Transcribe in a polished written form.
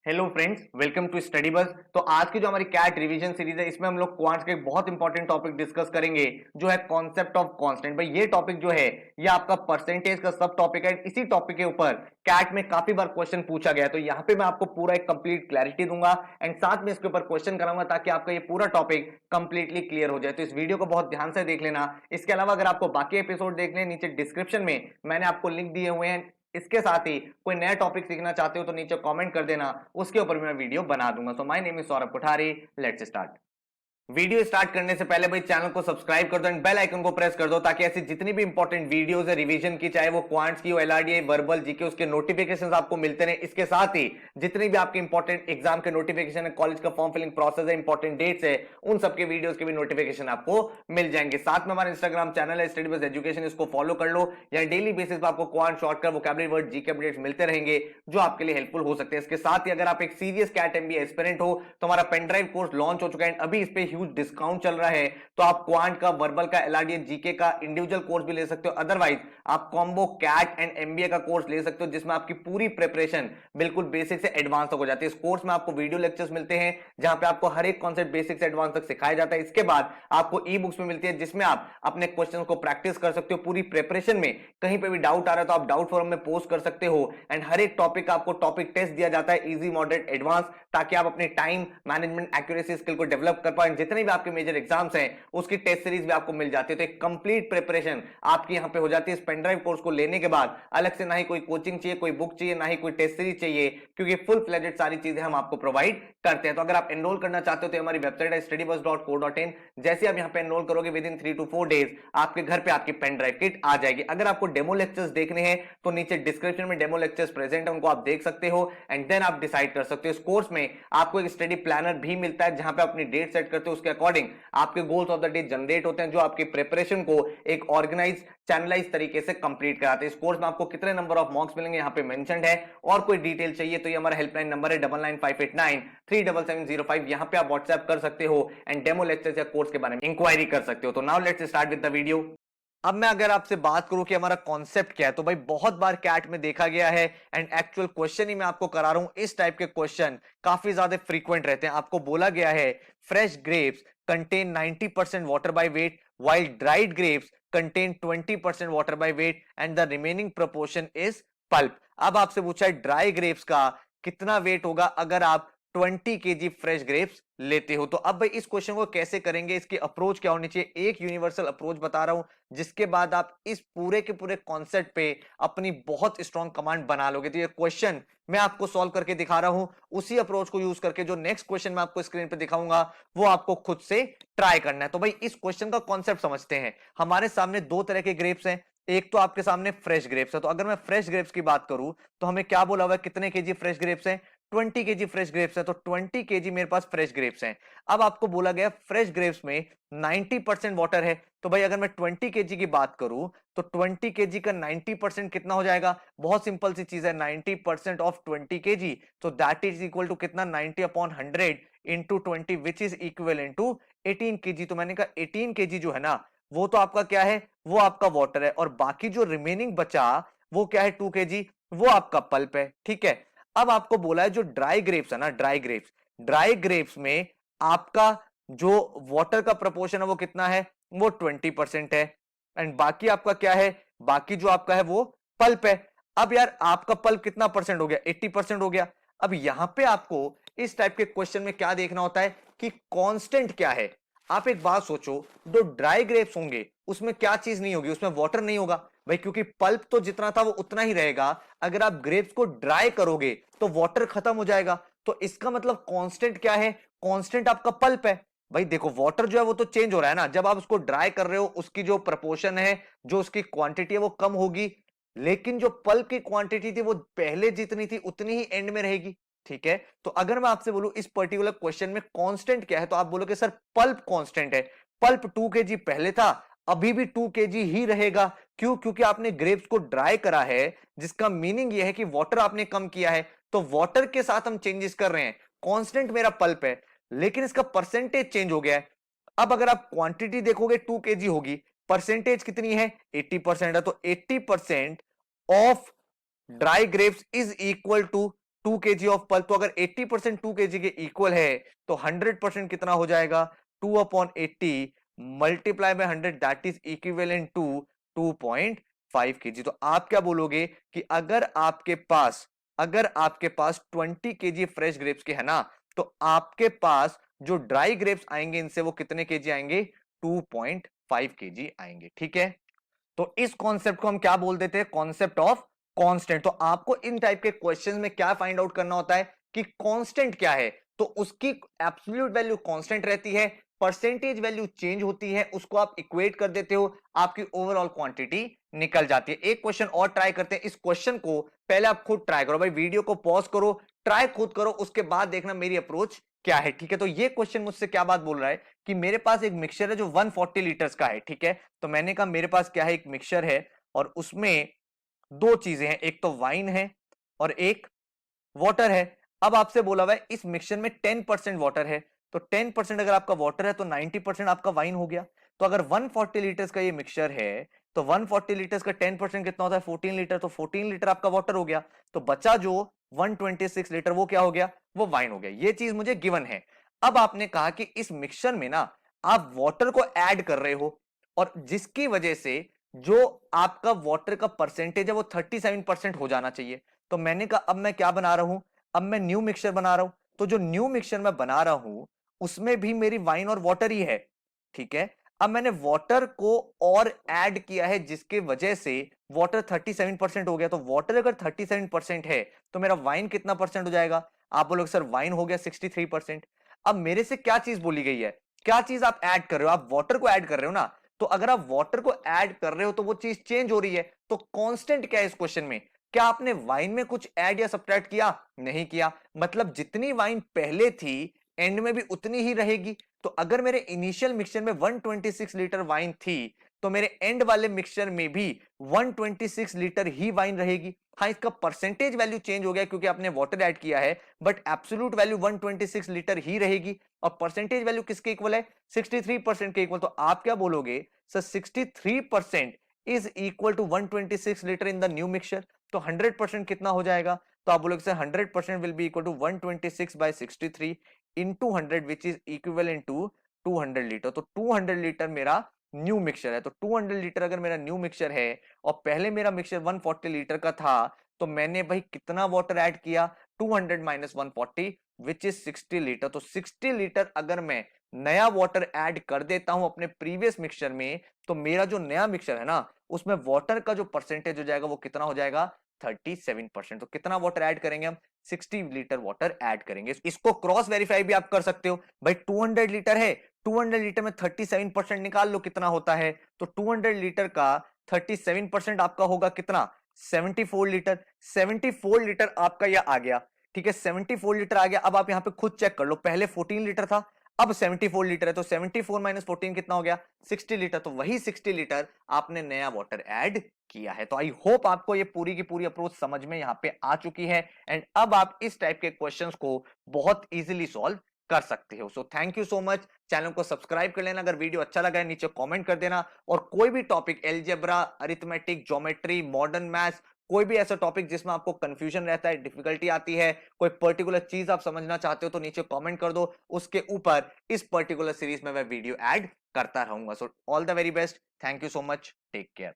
Hello friends, welcome to study बस। तो आज की जो हमारी कैट रिवीजन सीरीज है, इसमें हम लोग क्वांट्स के एक बहुत इंपॉर्टेंट टॉपिक डिस्कस करेंगे, जो है कॉन्सेप्ट ऑफ कांस्टेंट। भाई ये टॉपिक जो है, ये आपका परसेंटेज का सब टॉपिक है। इसी टॉपिक के ऊपर कैट में काफी बार क्वेश्चन पूछा गया है, तो यहाँ पे मैं आपको पूरा एक कंप्लीट क्लैरिटी दूंगा एंड साथ में इसके ऊपर क्वेश्चन कराऊंगा, ताकि आपका ये पूरा टॉपिक कंप्लीटली क्लियर हो जाए। तो इस वीडियो को बहुत ध्यान से देख लेना। इसके अलावा अगर आपको बाकी एपिसोड देखने, नीचे डिस्क्रिप्शन में मैंने आपको लिंक दिए हुए हैं। इसके साथ ही कोई नया टॉपिक सीखना चाहते हो तो नीचे कमेंट कर देना, उसके ऊपर मैं वीडियो बना दूंगा। So my name is Saurabh Kothari, let's start. Video start करने से पहले भाई चैनल को सब्सक्राइब कर दो एंड बेल आइकन को प्रेस कर दो, ताकि ऐसी जितनी भी इंपॉर्टेंट वीडियोस है रिवीजन की, चाहे वो क्वांट्स की हो, एलआरडीआई, वर्बल, जीके, उसके नोटिफिकेशंस आपको मिलते रहे। इसके साथ ही जितनी भी आपके इंपॉर्टेंट एग्जाम के नोटिफिकेशन है, कॉलेज का फॉर्म फिलिंग प्रोसेस है, इंपॉर्टेंट डेट्स है, उन सबके वीडियोस के भी नोटिफिकेशन आपको मिल जाएंगे। साथ में हमारा इंस्टाग्राम चैनल है स्टडी बस एजुकेशन, इसको फॉलो कर लो। यहाँ डेली बेसिस पर आपको quant, shortcut, vocabulary word, GK updates मिलते रहेंगे, जो आपके लिए हेल्पफुल हो सकते हैं। इसके साथ ही अगर आप एक सीरियस कैट एमबीए एस्पिरेंट हो, तो हमारा पेनड्राइव कोर्स लॉन्च हो चुका है, अभी इस पे ह्यूज डिस्काउंट चल रहा है। तो आप क्वांट का, वर्बल का, एलआरडीए, जीके का इंडिविजुअल कोर्स भी ले सकते हो। अदरवाइज आप कॉम्बो कैट एंड एमबीए का कोर्स ले सकते हो, जिसमें आपकी पूरी प्रिपरेशन बिल्कुल बेसिक से एडवांस तक हो जाती है। इस कोर्स में आपको वीडियो लेक्चर्स मिलते हैं, जहां पे आपको हर एक कॉन्सेप्ट बेसिक से एडवांस तक सिखाया जाता है। इसके बाद आपको ई बुक्स में मिलती है, जिसमें आप अपने क्वेश्चन को प्रैक्टिस कर सकते हो। पूरी प्रिपरेशन में कहीं पे भी डाउट आ रहा है तो आप डाउट फोरम में पोस्ट कर सकते हो। एंड हर एक टॉपिक का आपको टॉपिक टेस्ट दिया जाता है, इजी, मॉडरेट, एडवांस, ताकि आप अपने टाइम मैनेजमेंट, एक्यूरेसी स्किल को डेवलप कर पाए। जितने भी आपके मेजर एग्जाम्स हैं, उसकी टेस्ट सीरीज भी आपको मिल जाती है। तो एक कंप्लीट प्रिपरेशन आपकी यहां पे हो जाती है। इस पेनड्राइव कोर्स को लेने के बाद अलग से ना ही कोई कोचिंग चाहिए, कोई बुक चाहिए, ना ही कोई टेस्ट सीरीज चाहिए, क्योंकि फुल फ्लेजेड सारी चीजें हम आपको प्रोवाइड करते हैं। तो अगर आप एनरोल करना चाहते हो तो हमारी वेबसाइट है studybus.co.in। जैसे आप यहां पे एनरोल करोगे, विद इन 3 to 4 डेज आपके घर पे आपकी पेन ड्राइव किट आ जाएगी। अगर आपको डेमो लेक्चर्स देखने हैं तो नीचे डिस्क्रिप्शन में डेमो लेक्चर्स प्रेजेंट है, उनको आप देख सकते हो एंड देन आप डिसाइड कर सकते हो। इस कोर्स में आपको एक स्टडी प्लानर भी मिलता है, जहां पे अपनी डेट सेट करते हो, उसके अकॉर्डिंग आपके goals of the day generate होते हैं, जो आपकी प्रिपरेशन को एक ऑर्गेनाइज, चैनलाइज तरीके से कंप्लीट कराते हैं। इस कोर्स में आपको कितने नंबर ऑफ मॉक्स मिलेंगे यहाँ पे मेंशन्ड है। और कोई डिटेल चाहिए तो ये हमारा हेल्पलाइन नंबर है 9958937705। यहाँ पे आप व्हाट्सएप कर सकते हो एंड डेमो लेक्चर या कोर्स के बारे में इंक्वायरी कर सकते हो। तो now let's start with the video. अब मैं अगर आपसे बात करूं कि हमारा कॉन्सेप्ट क्या है, तो भाई बहुत बार कैट में देखा गया है एंड एक्चुअल क्वेश्चन ही मैं आपको करा रहा हूं। इस टाइप के क्वेश्चन काफी ज्यादा फ्रीक्वेंट रहते हैं। आपको बोला गया है fresh grapes contain 90% water by weight, while dried grapes contain 20% water by weight and the remaining proportion is pulp। अब आपसे पूछा है ड्राई ग्रेप्स का कितना वेट होगा अगर आप 20 केजी फ्रेश ग्रेप्स लेते हो। तो अब भाई इस क्वेश्चन को कैसे करेंगे, इसकी अप्रोच क्या होनी चाहिए, एक यूनिवर्सल अप्रोच बता रहा हूं, जिसके बाद आप इस पूरे के पूरे कॉन्सेप्ट पे अपनी बहुत स्ट्रॉन्ग कमांड बना लोगे। तो ये क्वेश्चन मैं आपको सॉल्व करके दिखा रहा हूं, उसी अप्रोच को यूज करके जो नेक्स्ट क्वेश्चन मैं आपको स्क्रीन पे दिखाऊंगा, वो आपको खुद से ट्राई करना है। तो भाई इस क्वेश्चन का कॉन्सेप्ट समझते हैं। हमारे सामने दो तरह के ग्रेप्स हैं, एक तो आपके सामने फ्रेश ग्रेप्स है। तो अगर मैं फ्रेश ग्रेप्स की बात करूं तो हमें क्या बोला हुआ है, कितने केजी फ्रेश ग्रेप्स हैं, 20 केजी फ्रेश ग्रेप्स है। तो 20 केजी मेरे पास फ्रेश ग्रेप्स हैं। अब आपको बोला गया फ्रेश ग्रेप्स में 90% वाटर है। तो भाई अगर मैं 20 केजी की बात करूं तो 20 केजी का 90% कितना हो जाएगा, बहुत सिंपल सी चीज है, 90% ऑफ 20 केजी, तो दैट इज इक्वल टू कितना, 90 upon 100 into 20, which is equal to 18 KG. तो मैंने कहा 18 केजी जो है ना, वो तो आपका क्या है, वो आपका वाटर है, और बाकी जो रिमेनिंग बचा वो क्या है, 2 केजी, वो आपका पल्प है। ठीक है। अब आपको बोला है जो ड्राई ग्रेप्स है ना, ड्राई ग्रेप्स में आपका जो वाटर का प्रपोर्शन है वो कितना है, वो 20% है। एंड बाकी आपका क्या है, बाकी जो आपका है वो पल्प है। अब यार आपका पल्प कितना परसेंट हो गया, 80% हो गया। अब यहां पे आपको इस टाइप के क्वेश्चन में क्या देखना होता है कि कांस्टेंट क्या है। आप एक बात सोचो, जो ड्राई ग्रेप्स होंगे उसमें क्या चीज नहीं होगी, उसमें वाटर नहीं होगा भाई, क्योंकि पल्प तो जितना था वो उतना ही रहेगा। अगर आप ग्रेप्स को ड्राई करोगे तो वाटर खत्म हो जाएगा। तो इसका मतलब कांस्टेंट क्या है, कांस्टेंट आपका पल्प है। भाई देखो वाटर जो है वो तो चेंज हो रहा है ना, जब आप उसको ड्राई कर रहे हो उसकी जो प्रपोर्शन है, जो उसकी क्वांटिटी है वो कम होगी, लेकिन जो पल्प की क्वांटिटी थी वो पहले जितनी थी उतनी ही एंड में रहेगी। ठीक है। तो अगर मैं आपसे बोलूं इस पर्टिकुलर क्वेश्चन में कांस्टेंट क्या है, तो आप बोलोगे सर पल्प कांस्टेंट है। पल्प 2 केजी पहले था, अभी भी 2 केजी ही रहेगा। क्यों, क्योंकि आपने ग्रेप्स को ड्राई करा है, जिसका मीनिंग यह है कि वाटर आपने कम किया है, तो वाटर के साथ हम चेंजेस कर रहे हैं। कांस्टेंट मेरा पल्प है, लेकिन इसका परसेंटेज चेंज हो गया है। अब अगर आप क्वांटिटी देखोगे 2 केजी होगी, परसेंटेज कितनी है, 80% है। तो 80% of dry grapes is equal to 2 kg of pulp, तो अगर 80% 2 kg के इक्वल है तो 100% कितना हो जाएगा, 2/80 multiply by 100 that is equivalent to 2.5 kg। तो आप क्या बोलोगे कि अगर आपके पास 20 kg फ्रेश ग्रेप्स के है ना, तो आपके पास जो ड्राई ग्रेप्स आएंगे इनसे वो कितने केजी आएंगे, 2.5 kg आएंगे। ठीक है, तो इस कॉन्सेप्ट को हम क्या बोल देते हैं, कॉन्सेप्ट ऑफ कांस्टेंट। तो आपको इन टाइप के क्वेश्चंस में क्या फाइंड आउट करना होता है कि कांस्टेंट क्या है, तो उसकी एब्सोल्यूट वैल्यू कांस्टेंट रहती है, परसेंटेज वैल्यू चेंज होती है, उसको आप इक्वेट कर देते हो, आपकी ओवरऑल क्वांटिटी निकल जाती है। एक क्वेश्चन और ट्राई करते हैं, इस क्वेश्चन को पहले आप खुद ट्राई करो भाई, वीडियो को पॉज करो, ट्राई खुद करो, उसके बाद देखना मेरी अप्रोच क्या है। ठीक है, तो ये क्वेश्चन मुझसे क्या बात बोल रहा है कि मेरे पास एक मिक्सचर है जो 140 लीटर्स का है। ठीक है, तो मैंने कहा मेरे पास क्या है, एक मिक्सचर है और उसमें दो चीजें हैं, एक तो वाइन है और एक वाटर है। अब आपसे बोला हुआ है इस मिक्सचर में 10% वाटर है, तो 10% अगर आपका वाटर है तो 90% आपका वाइन हो गया। तो अगर 140 लीटर्स का ये मिक्सचर है तो 140 लीटर्स का 10% कितना होता है, 14 लीटर, तो 14 लीटर आपका वाटर हो गया। तो बचा जो 126 लीटर वो क्या हो गया, वो वाइन हो गया। ये चीज मुझे गिवन है। अब आपने कहा कि इस मिक्सचर में ना आप वाटर को ऐड कर रहे हो और जिसकी वजह से जो आपका वाटर का परसेंटेज है वो 37% हो जाना चाहिए। तो मैंने कहा अब मैं क्या बना रहा हूं, अब मैं न्यू मिक्सचर बना रहा हूं। तो जो न्यू मिक्सचर मैं बना रहा हूं उसमें भी मेरी वाइन और वाटर ही है। ठीक है, अब मैंने वाटर को और ऐड किया है जिसके वजह से वाटर 37% हो गया। तो वाटर अगर 37% है तो मेरा वाइन कितना परसेंट हो जाएगा, आप बोलोगे सर वाइन हो गया 63%। अब मेरे से क्या चीज बोली गई है, क्या चीज आप ऐड कर रहे हो, आप वाटर को ऐड कर रहे हो ना। तो अगर आप वाटर को ऐड कर रहे हो तो वो चीज चेंज हो रही है। तो कांस्टेंट क्या है इस क्वेश्चन में, क्या आपने वाइन में कुछ ऐड या सब्ट्रैक्ट किया, नहीं किया, मतलब जितनी वाइन पहले थी एंड में भी उतनी ही रहेगी। तो अगर मेरे इनिशियल मिक्सचर में 126 लीटर वाइन थी तो मेरे एंड वाले मिक्सचर में भी 126 लीटर ही वाइन रहेगी। हाँ, इसका परसेंटेज वैल्यू चेंज हो गया क्योंकि आपने वाटर ऐड किया है, बट एब्सोल्यूट वैल्यू 126 लीटर ही रहेगी। और परसेंटेज वैल्यू किसके इक्वल है, 63% के इक्वल। तो आप क्या बोलोगे sir 63% is equal to 126 litre in the new mixture. तो 100% कितना हो जाएगा, तो आप बोलोगे sir 100% will be equal to 126 by 63 into 100 which is equivalent to 200 litre. तो 200 लीटर मेरा न्यू मिक्सचर है। तो 200 लीटर अगर मेरा न्यू मिक्सचर है और पहले मेरा मिक्सचर 140 लीटर का था तो मैंने भाई कितना वाटर ऐड किया, 200 माइनस 140 विच इज 60 लीटर। तो 60 लीटर अगर मैं नया वाटर ऐड कर देता हूं अपने प्रीवियस मिक्सचर में तो मेरा जो नया मिक्सचर है ना उसमें वाटर का जो परसेंटेज हो जाएगा वो कितना हो जाएगा, 37%। तो कितना वाटर ऐड करेंगे हम, 60 लीटर वाटर ऐड करेंगे। इसको क्रॉस वेरीफाई भी आप कर सकते हो भाई, 200 लीटर है, 200 लीटर में 37% निकाल लो कितना होता है। तो 200 लीटर का 37% आपका होगा कितना, 74 लीटर। 74 लीटर आपका यह आ गया। ठीक है, 74 लीटर आ गया। अब आप यहां पे खुद चेक कर लो, पहले 14 लीटर था अब 74 लीटर है, तो 74 माइनस 14 कितना हो गया, 60 लीटर। तो वही 60 लीटर आपने नया वाटर ऐड किया है। तो आई होप आपको ये पूरी की पूरी अप्रोच समझ में यहां पे आ चुकी है एंड अब आप इस टाइप के क्वेश्चंस को बहुत इजीली सॉल्व कर सकते हो। So thank you so much, channel को सब्सक्राइब कर लेना, अगर वीडियो अच्छा लगा है नीचे कमेंट कर देना, और कोई भी topic algebra, arithmetic, geometry, modern maths, कोई भी ऐसा टॉपिक जिसमें आपको कंफ्यूजन रहता है, डिफिकल्टी आती है, कोई पर्टिकुलर चीज आप समझना चाहते हो तो नीचे कमेंट कर दो, उसके ऊपर इस पर्टिकुलर सीरीज में मैं वीडियो ऐड करता रहूंगा। So all the very best, thank you so much, take care.